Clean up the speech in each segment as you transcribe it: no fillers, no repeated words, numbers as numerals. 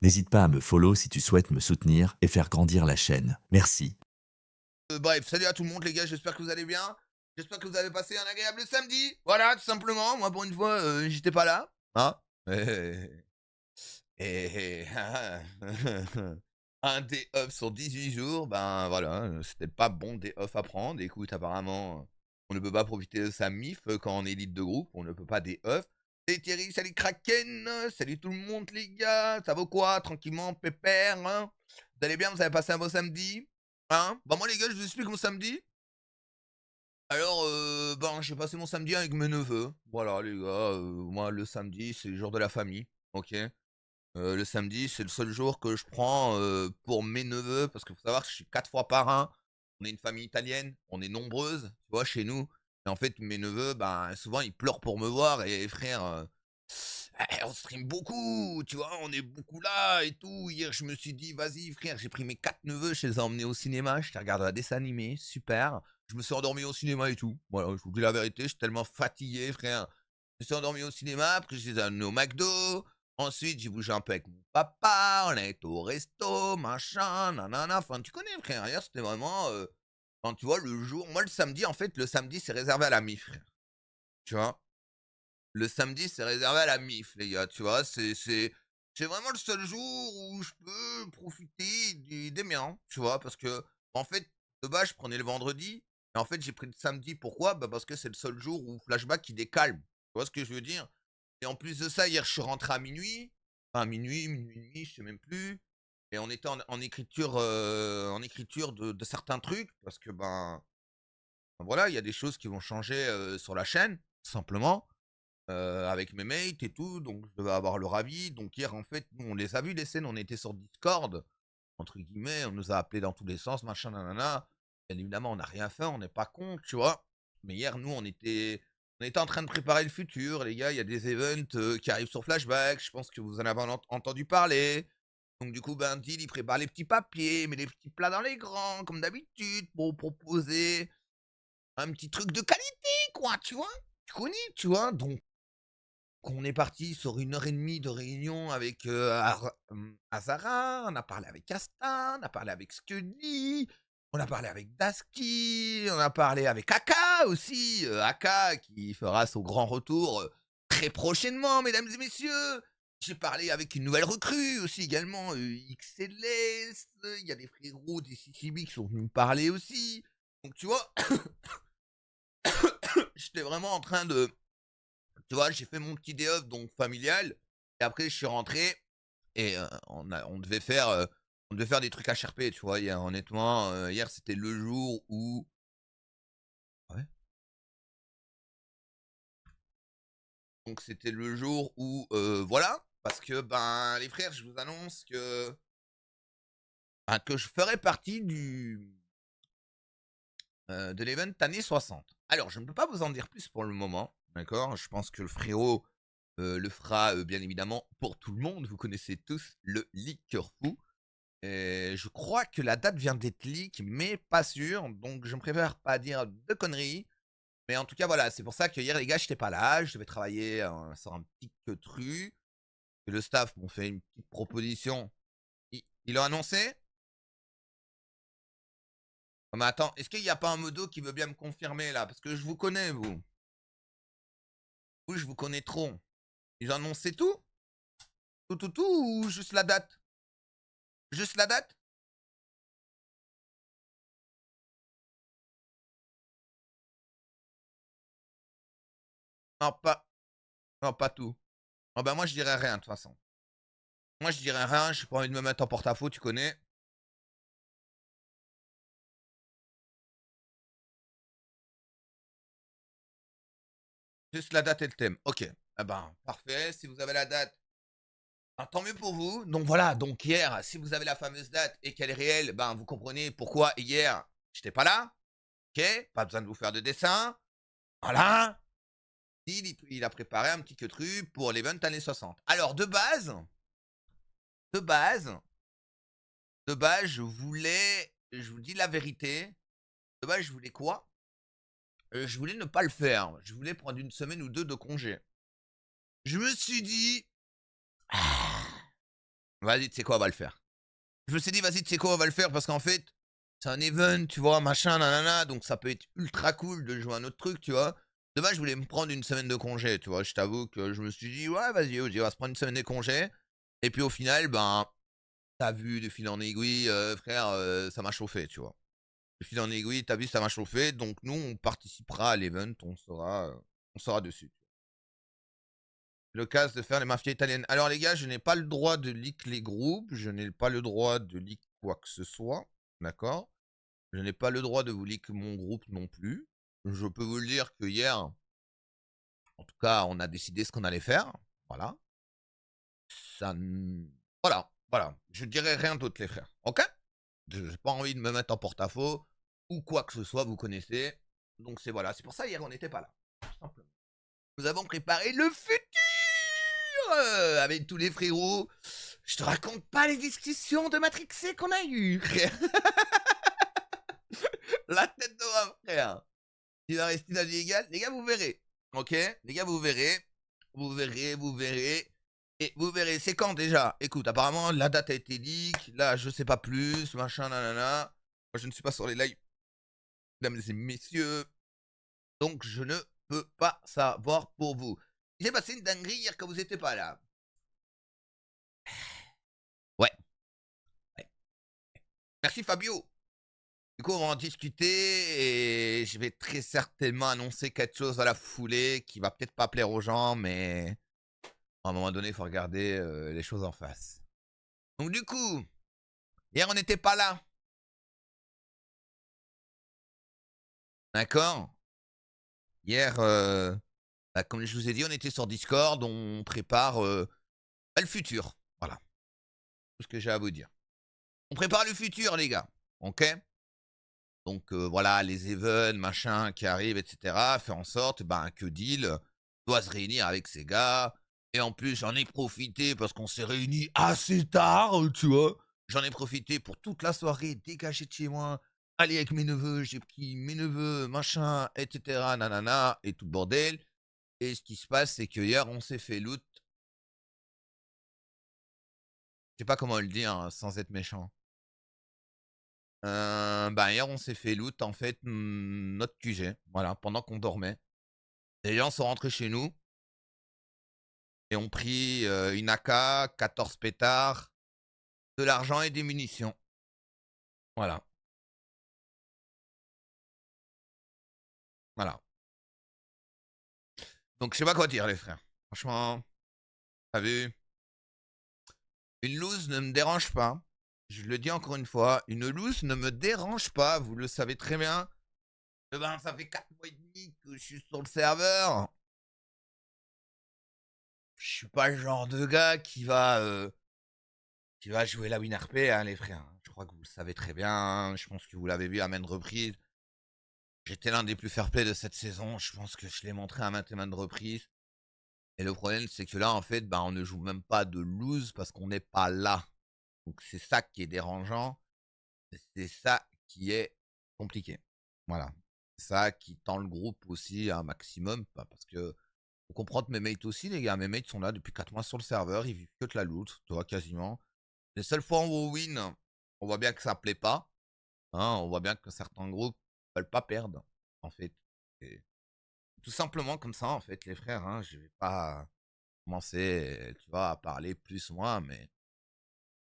N'hésite pas à me follow si tu souhaites me soutenir et faire grandir la chaîne. Merci. Bref, salut à tout le monde les gars, j'espère que vous allez bien. J'espère que vous avez passé un agréable samedi. Voilà, tout simplement. Moi, pour une fois, j'étais pas là. Hein? Et un day off sur 18 jours, ben voilà, c'était pas bon day off à prendre. Écoute, apparemment, on ne peut pas profiter de sa mif quand on est lead de groupe. On ne peut pas day off. Salut Thierry, salut Kraken, salut tout le monde les gars. Ça vaut quoi? Tranquillement, pépère, hein? Vous allez bien? Vous avez passé un beau samedi? Hein? Bah moi les gars, je vous explique mon samedi. Alors, ben, j'ai passé mon samedi avec mes neveux. Voilà les gars, moi le samedi, c'est le jour de la famille, OK? Le samedi, c'est le seul jour que je prends, pour mes neveux parce qu'il faut savoir que je suis 4 fois parrain. On est une famille italienne, on est nombreuses, tu vois, chez nous et en fait, mes neveux, ben, souvent, ils pleurent pour me voir et frère, on stream beaucoup, tu vois? On est beaucoup là et tout. Hier, je me suis dit: «Vas-y frère», j'ai pris mes 4 neveux, je les ai emmenés au cinéma, j'étais regarder un dessin animé, super. Je me suis endormi au cinéma et tout. Voilà, je vous dis la vérité, je suis tellement fatigué frère. Je me suis endormi au cinéma, après je les ai amenés au McDo. Ensuite, j'ai bougé un peu avec mon papa, on a été au resto, machin, nanana. Enfin, tu connais frère, hier c'était vraiment, enfin, tu vois, le jour moi le samedi, en fait, le samedi, c'est réservé à la MIF frère, tu vois? Le samedi, c'est réservé à la MIF, les gars, tu vois? C'est vraiment le seul jour où je peux profiter des miens, tu vois? Parce que en fait, de base, je prenais le vendredi et en fait, j'ai pris le samedi. Pourquoi? Bah, parce que c'est le seul jour où Flashback, il décale. Tu vois ce que je veux dire? Et en plus de ça, hier, je suis rentré à minuit, enfin minuit et demi, je sais même plus et on était en écriture de certains trucs parce que, ben, voilà, il y a des choses qui vont changer, sur la chaîne, tout simplement. Avec mes mates et tout, donc je devais avoir leur avis. Donc hier, en fait, nous, on les a vus les scènes, on était sur Discord, entre guillemets, on nous a appelés dans tous les sens, machin, nanana. Bien évidemment, on n'a rien fait, on n'est pas con, tu vois. Mais hier, nous, on était en train de préparer le futur, les gars. Il y a des events qui arrivent sur Flashback. Je pense que vous en avez entendu parler. Donc, du coup, ben, Deal, il prépare les petits papiers, met les petits plats dans les grands, comme d'habitude, pour proposer un petit truc de qualité, quoi, tu vois. Tu connais, tu vois. Donc, qu'on est parti sur 1 heure et demie de réunion avec, Azara, on a parlé avec Asta, on a parlé avec Scully, on a parlé avec Daski, on a parlé avec Aka aussi, Aka qui fera son grand retour, très prochainement, mesdames et messieurs. J'ai parlé avec une nouvelle recrue aussi également, XLS, il y a des frérots des CCB qui sont venus me parler aussi. Donc tu vois, j'étais vraiment en train de tu vois, j'ai fait mon petit day off donc familial et après je suis rentré et on devait faire des trucs HRP, tu vois? Hier, honnêtement, hier, c'était le jour où ouais, donc c'était le jour où, voilà, parce que, ben, les frères, je vous annonce que je ferai partie de l'event années 60. Alors, je ne peux pas vous en dire plus pour le moment, d'accord? Je pense que le frérot, le fera, bien évidemment pour tout le monde. Vous connaissez tous le liqueur fou. Je crois que la date vient d'être leak, mais pas sûr, donc je me préfère pas dire de conneries. Mais en tout cas, voilà, c'est pour ça que hier, les gars, j'étais pas là. Je devais travailler sur un petit truc. Et le staff m'ont fait une petite proposition. Ils l'ont annoncé? Oh, mais attends, est-ce qu'il n'y a pas un modo qui veut bien me confirmer là? Parce que je vous connais, vous. Vous, je vous connais trop. Ils ont annoncé tout? Tout ou juste la date? Juste la date? Non, pas, non, pas tout. Oh, ben moi, je dirais rien de toute façon. Moi, je dirais rien. J'ai pas envie de me mettre en porte-à-faux, tu connais. Juste la date et le thème. Ok. Ah ben, parfait. Si vous avez la date, ben, tant mieux pour vous. Donc voilà, donc hier, si vous avez la fameuse date et qu'elle est réelle, ben vous comprenez pourquoi hier, j'étais pas là. Ok. Pas besoin de vous faire de dessin. Voilà. Il a préparé un petit queutru pour l'event années 60. Alors, de base, de base, je vous dis la vérité. De base, je voulais quoi? Je voulais ne pas le faire. Je voulais prendre 1 semaine ou 2 de congé. Je me suis dit, Vas-y, tu sais quoi, on va le faire. Je me suis dit: «Vas-y, tu sais quoi, on va le faire» parce qu'en fait, c'est un event, tu vois, machin, nanana, donc ça peut être ultra cool de jouer à un autre truc, tu vois? De base, je voulais me prendre une semaine de congé, tu vois? Je t'avoue que je me suis dit: «Ouais, vas-y, on va se prendre une semaine de congé» et puis au final, ben, tu vu, de fil en aiguille, frère, ça m'a chauffé, tu vois? De fil en aiguille, tu vu, ça m'a chauffé, donc nous, on participera à l'event, on sera dessus. L'occasion de faire les mafias italiennes. Alors les gars, je n'ai pas le droit de leak les groupes, je n'ai pas le droit de leak quoi que ce soit, d'accord? Je n'ai pas le droit de vous leak mon groupe non plus. Je peux vous le dire que hier, en tout cas, on a décidé ce qu'on allait faire. Voilà. Ça, voilà. Je dirais rien d'autre, les frères. Ok? Je n'ai pas envie de me mettre en porte-à-faux ou quoi que ce soit, vous connaissez. Donc c'est voilà. C'est pour ça hier on n'était pas là. Tout simplement. Nous avons préparé le futur avec tous les frérots. Je te raconte pas les discussions de Matrixé qu'on a eues, frère. La tête de moi, frère. Il va rester dans l'illégal. Les gars, vous verrez. Ok? Les gars, vous verrez. Vous verrez, vous verrez. Et vous verrez, c'est quand déjà? Écoute, apparemment, la date a été leak. Là, je sais pas plus. Machin, nanana. Moi, je ne suis pas sur les lives, mesdames et messieurs. Donc, je ne peux pas savoir pour vous. Il s'est passé une dinguerie hier quand vous n'étiez pas là. Ouais, ouais. Merci Fabio. Du coup, on va en discuter et je vais très certainement annoncer quelque chose à la foulée qui va peut-être pas plaire aux gens, mais à un moment donné, il faut regarder les choses en face. Donc du coup, hier, on n'était pas là. D'accord? Hier, bah, comme je vous ai dit, on était sur Discord, on prépare le futur. Voilà, tout ce que j'ai à vous dire. On prépare le futur, les gars. Ok? Donc voilà, les events, machin, qui arrivent, etc. Faire en sorte que Deal doit se réunir avec ses gars. Et en plus, j'en ai profité parce qu'on s'est réunis assez tard, tu vois. J'en ai profité pour toute la soirée, dégager de chez moi, aller avec mes neveux, j'ai pris mes neveux, machin, etc. Nanana, et tout le bordel. Et ce qui se passe, c'est que hier, on s'est fait loot. Je sais pas comment le dire sans être méchant. Hier, on s'est fait loot, en fait, notre QG, voilà, pendant qu'on dormait. Les gens sont rentrés chez nous et ont pris une AK, 14 pétards, de l'argent et des munitions. Voilà, voilà. Donc je sais pas quoi dire les frères. Franchement, t'as vu? Une loose ne me dérange pas. Je le dis encore une fois, une loose ne me dérange pas, vous le savez très bien. Ça fait 4 mois et demi que je suis sur le serveur. Je suis pas le genre de gars qui va jouer la WinRP, hein, les frères. Je crois que vous le savez très bien. Hein. Je pense que vous l'avez vu à maintes reprises. J'étais l'un des plus fair-play de cette saison. Je pense que je l'ai montré à maintes et maintes reprises. Et le problème, c'est que là, en fait, on ne joue même pas de lose parce qu'on n'est pas là. Donc c'est ça qui est dérangeant. C'est ça qui est compliqué. Voilà. C'est ça qui tend le groupe aussi à un maximum. Parce que faut comprendre mes mates aussi, les gars. Mes mates sont là depuis 4 mois sur le serveur. Ils vivent que de la loot, tu vois, quasiment. Les seules fois où on win, on voit bien que ça plaît pas. Hein, on voit bien que certains groupes veulent pas perdre, en fait. Et tout simplement comme ça, en fait, les frères. Hein, je vais pas commencer, tu vois, à parler plus moi, mais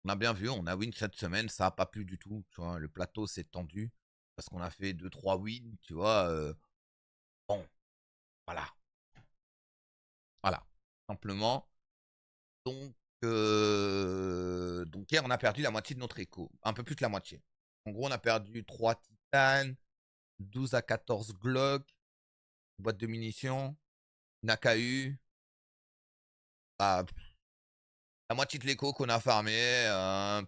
on a bien vu, on a win cette semaine, ça a pas plu du tout. Tu vois, le plateau s'est tendu parce qu'on a fait 2-3 wins, tu vois. Bon, voilà, voilà, simplement. Donc, donc hier, on a perdu la moitié de notre écho, un peu plus que la moitié. En gros, on a perdu 3 titanes, 12 à 14 Glock, boîte de munitions, une AKU, bah, la moitié de l'écho qu'on a farmé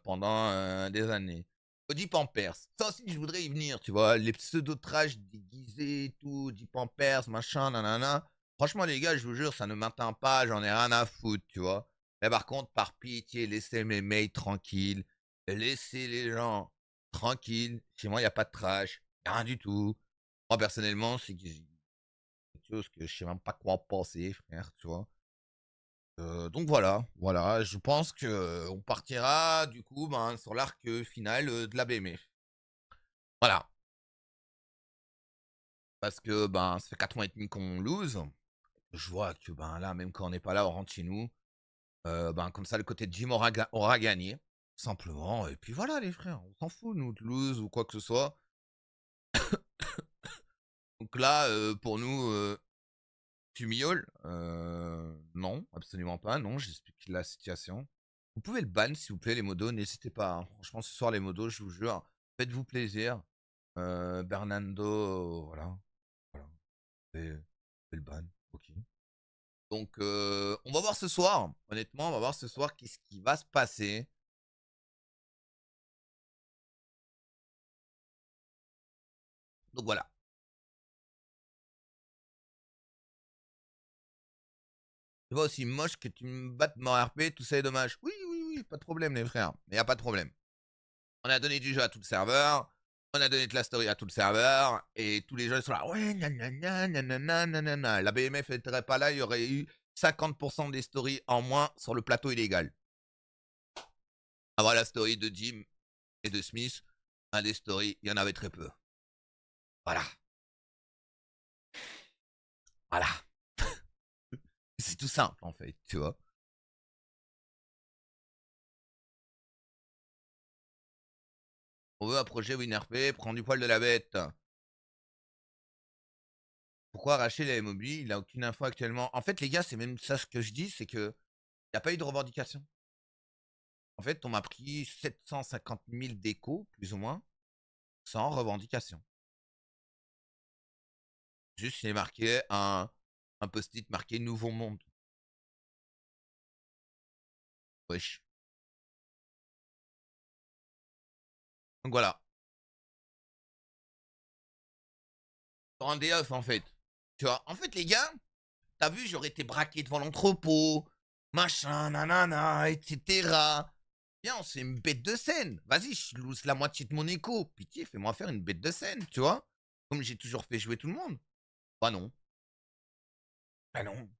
pendant des années. Deep Pampers. Ça aussi, je voudrais y venir, tu vois. Les pseudo-trash déguisés et tout, Deep Pampers, machin, nanana. Franchement, les gars, je vous jure, ça ne m'atteint pas, j'en ai rien à foutre, tu vois. Mais par contre, par pitié, laissez mes mails tranquilles. Laissez les gens tranquilles. Chez moi, il n'y a pas de trash, y a rien du tout. Moi, personnellement, c'est quelque chose que je sais même pas quoi en penser, frère, tu vois. Donc voilà, voilà, je pense que on partira du coup, ben, sur l'arc, final, de la BMF. Voilà, parce que, ben, ça fait 4 mois et demi qu'on lose. Je vois que, ben, là, même quand on n'est pas là, on rentre chez nous. Ben, comme ça, le côté de Jim aura gagné, simplement et puis voilà les frères, on s'en fout nous de lose ou quoi que ce soit. Donc là, pour nous, tu miaules? Non, absolument pas, non, j'explique la situation. Vous pouvez le ban s'il vous plaît les modos, n'hésitez pas, hein. Franchement ce soir les modos, je vous jure, faites-vous plaisir. Bernardo, voilà, voilà, fais le ban, OK. Donc on va voir ce soir, honnêtement, on va voir ce soir qu'est-ce qui va se passer. Donc voilà. C'est pas aussi moche que tu me battes mon RP, tout ça est dommage. Oui, oui, oui, pas de problème, les frères. Mais y a pas de problème. On a donné du jeu à tout le serveur. On a donné de la story à tout le serveur. Et tous les gens ils sont là. Ouais, nanana, nanana, nanana. La BMF n'était pas là, il y aurait eu 50% des stories en moins sur le plateau illégal. Avant la story de Jim et de Smith, un des stories, il y en avait très peu. Voilà. Voilà. C'est tout simple, en fait, tu vois. On veut un projet WinRP, prends du poil de la bête. Pourquoi arracher la MOB? Il a aucune info actuellement. En fait, les gars, c'est même ça ce que je dis, c'est que il n'y a pas eu de revendication. En fait, on m'a pris 750 000 décos, plus ou moins, sans revendication. Juste, il est marqué un post-it marqué Nouveau Monde. Wesh. Donc voilà. Pour un day off, en fait. Tu vois, en fait, les gars, t'as vu, j'aurais été braqué devant l'entrepôt, machin, nanana, etc. Viens, on se fait une bête de scène. Vas-y, je lose la moitié de mon écho. Pitié, fais-moi faire une bête de scène, tu vois. Comme j'ai toujours fait jouer tout le monde. Bah non. Bah non.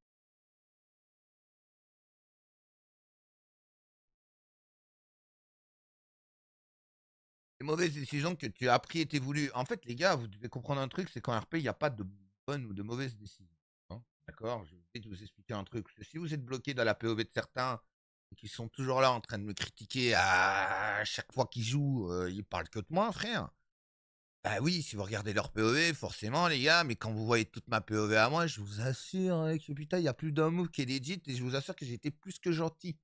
Les mauvaises décisions que tu as prises étaient voulues. En fait, les gars, vous devez comprendre un truc, c'est qu'en RP, il n'y a pas de bonnes ou de mauvaises décisions. Hein. D'accord. Je vais vous expliquer un truc. Parce que si vous êtes bloqué dans la POV de certains et qui sont toujours là en train de me critiquer à chaque fois qu'ils jouent, ils parlent que de moi, frère. Bah oui, si vous regardez leur POV, forcément, les gars, mais quand vous voyez toute ma POV à moi, je vous assure hein, que putain, il y a plus d'un move qui est legit et je vous assure que j'ai été plus que gentil.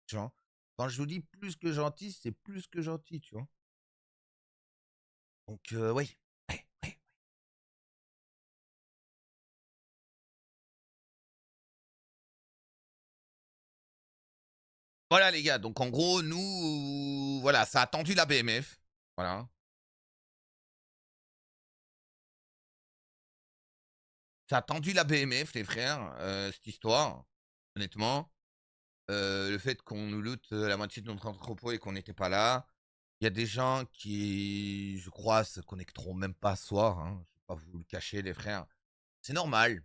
Tu vois. Quand je vous dis plus que gentil, c'est plus que gentil, tu vois. Donc, oui. Ouais, ouais. Voilà, les gars. Donc, en gros, nous, voilà, ça a tendu la BMF. Voilà. Ça a tendu la BMF, les frères, cette histoire. Honnêtement. Le fait qu'on nous loot la moitié de notre entrepôt et qu'on n'était pas là. Il y a des gens qui, je crois, se connecteront même pas ce soir. Hein. Je vais pas vous le cacher, les frères. C'est normal.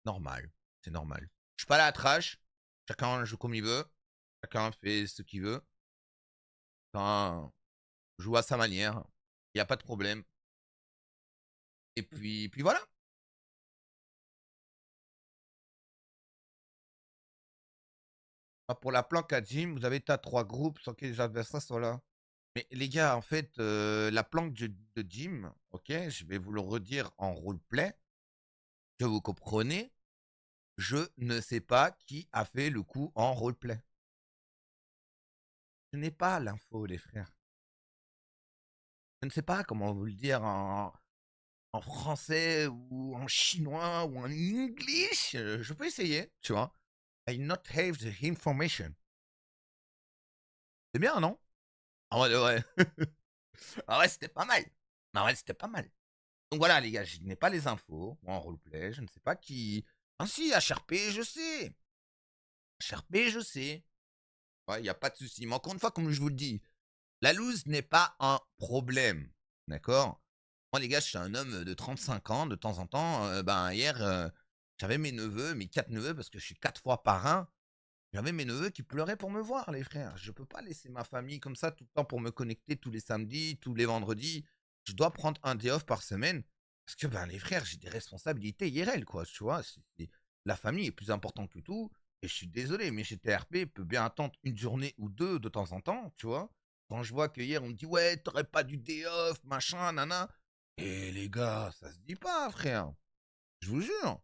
Normal. C'est normal. Je suis pas là à trash. Chacun joue comme il veut. Chacun fait ce qu'il veut. Chacun joue à sa manière. Il n'y a pas de problème. Et puis voilà. Pour la planque à Jim, vous avez tas 3 groupes sans que les adversaires soient là. Mais les gars, en fait, la planque de Jim, ok, je vais vous le redire en roleplay, que vous comprenez, je ne sais pas qui a fait le coup en roleplay. Je n'ai pas l'info, les frères. Je ne sais pas comment vous le dire en français ou en chinois ou en english. Je peux essayer, tu vois. I not have the information. C'est bien, non? Ah ouais, ouais. Ah ouais, c'était pas mal. Ah ouais, c'était pas mal. Donc voilà, les gars, je n'ai pas les infos. Moi, en roleplay, je ne sais pas qui. Ah si, HRP, je sais. HRP, je sais. Ouais, il n'y a pas de souci. Mais encore une fois, comme je vous le dis, la loose n'est pas un problème. D'accord. Moi, les gars, je suis un homme de 35 ans. De temps en temps, ben, hier, j'avais mes neveux, mes 4 neveux, parce que je suis 4 fois parrain. J'avais mes neveux qui pleuraient pour me voir, les frères. Je peux pas laisser ma famille comme ça tout le temps pour me connecter tous les samedis, tous les vendredis. Je dois prendre un day off par semaine parce que, ben, les frères, j'ai des responsabilités IRL, quoi, tu vois? La famille est plus importante que tout et je suis désolé, mais GTRP peut bien attendre une journée ou 2 de temps en temps, tu vois? Quand je vois que hier on me dit: «Ouais, t'aurais pas du day off, machin, nana». Et les gars, ça se dit pas, frère. Je vous jure.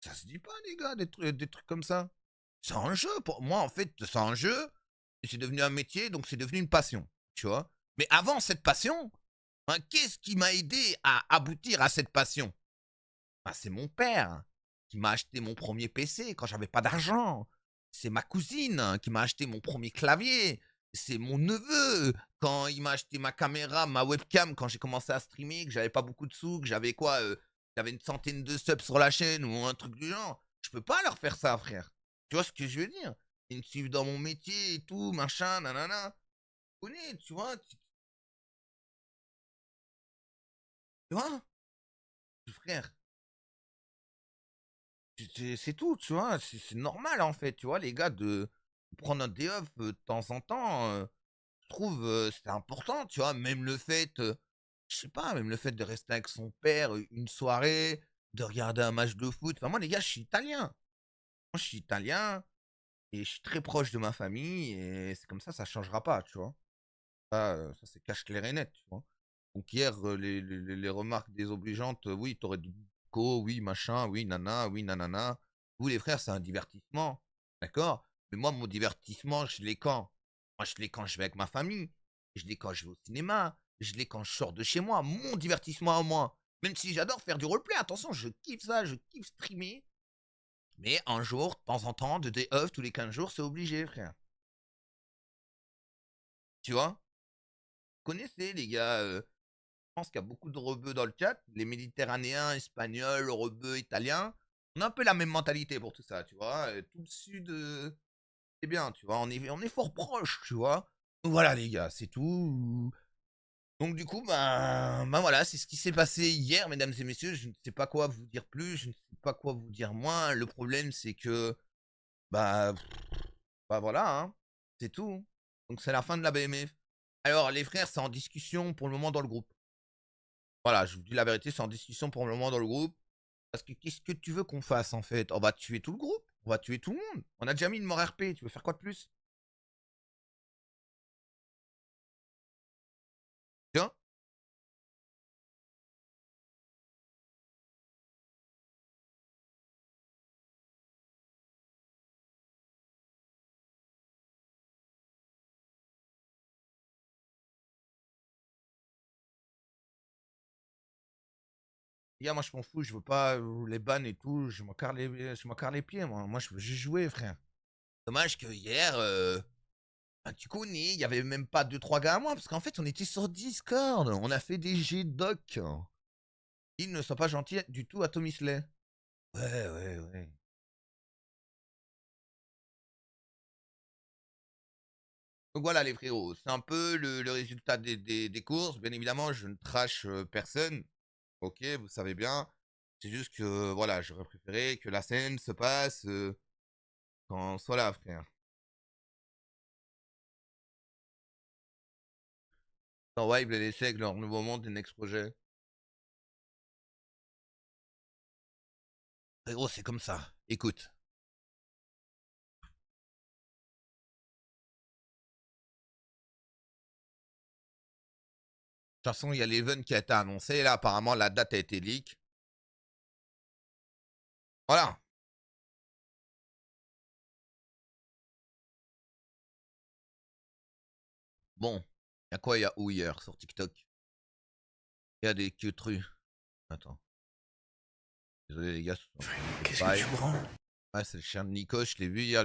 Ça se dit pas, les gars, des trucs comme ça. C'est un jeu pour moi, en fait, c'est un jeu et c'est devenu un métier, donc c'est devenu une passion, tu vois? Mais avant cette passion, hein, qu'est-ce qui m'a aidé à aboutir à cette passion? Bah, c'est mon père qui m'a acheté mon premier PC quand j'avais pas d'argent. C'est ma cousine qui m'a acheté mon premier clavier. C'est mon neveu quand il m'a acheté ma caméra, ma webcam quand j'ai commencé à streamer, que j'avais pas beaucoup de sous, que j'avais quoi, j'avais une centaine de subs sur la chaîne ou un truc du genre. Je peux pas leur faire ça, frère. Tu vois ce que je veux dire? Ils me suivent dans mon métier et tout, machin, nanana. Tu connais, tu vois? Tu vois? Frère, c'est tout, tu vois? C'est normal, en fait, tu vois, les gars, de prendre un day off, de temps en temps, je trouve, c'est important, tu vois? Même le fait, je sais pas, même le fait de rester avec son père, une soirée, de regarder un match de foot. Enfin, moi, les gars, je suis italien. Moi, je suis italien et je suis très proche de ma famille et c'est comme ça changera pas, tu vois? Ça, c'est cache clair et net, tu vois? Donc hier, les remarques désobligeantes, oui, tu aurais dû oui, machin, oui, nana, oui, nanana. Vous, les frères, c'est un divertissement, d'accord? Mais moi, mon divertissement, je l'ai quand? Moi, je l'ai quand je vais avec ma famille, je l'ai quand je vais au cinéma, je l'ai quand je sors de chez moi. Mon divertissement à moi, même si j'adore faire du roleplay, attention, je kiffe ça, je kiffe streamer, mais un jour, de temps en temps, de day off tous les 15 jours, c'est obligé, frère. Tu vois? Connaissez, les gars, je pense qu'il y a beaucoup de rebeux dans le chat, les méditerranéens, espagnols, rebeux, italiens. On a un peu la même mentalité pour tout ça, tu vois. Tout le sud, c'est bien, tu vois. On est fort proche, tu vois. Donc voilà, les gars, c'est tout. Donc du coup, ben voilà, c'est ce qui s'est passé hier, mesdames et messieurs. Je ne sais pas quoi vous dire plus, je ne sais pas quoi vous dire moins. Le problème, c'est que, bah, bah voilà, hein, c'est tout. Donc c'est la fin de la BMF. Alors, les frères, c'est en discussion pour le moment dans le groupe. Voilà, je vous dis la vérité, c'est en discussion pour le moment dans le groupe. Parce que qu'est-ce que tu veux qu'on fasse en fait? On va tuer tout le groupe, on va tuer tout le monde. On a déjà mis une mort RP, tu veux faire quoi de plus? Tiens, les gars, moi je m'en fous, je veux pas les bans et tout, je m'en carre les pieds, moi. Moi je veux juste jouer, frère. Dommage que hier, bah, tu connais, il y avait même pas deux trois gars à moi, parce qu'en fait on était sur Discord, on a fait des G doc. Ils ne sont pas gentils du tout à Tommy Slay. Ouais, ouais, ouais. Donc voilà les frérots, c'est un peu le résultat des courses. Bien évidemment, je ne trash personne. Ok, vous savez bien. C'est juste que voilà, j'aurais préféré que la scène se passe quand on soit là, frère. Dans Wild et les Secs, leur nouveau monde, des next projets. Frérot, c'est comme ça. Écoute. De toute façon, il y a l'event qui a été annoncé. Là, apparemment, la date a été leak. Voilà. Bon. Il y a quoi? Il y a où hier sur TikTok? Il y a des queutrus. Attends. Désolé les gars. Qu'est-ce que tu branles? Ouais, c'est le chien de Nico, je l'ai vu hier.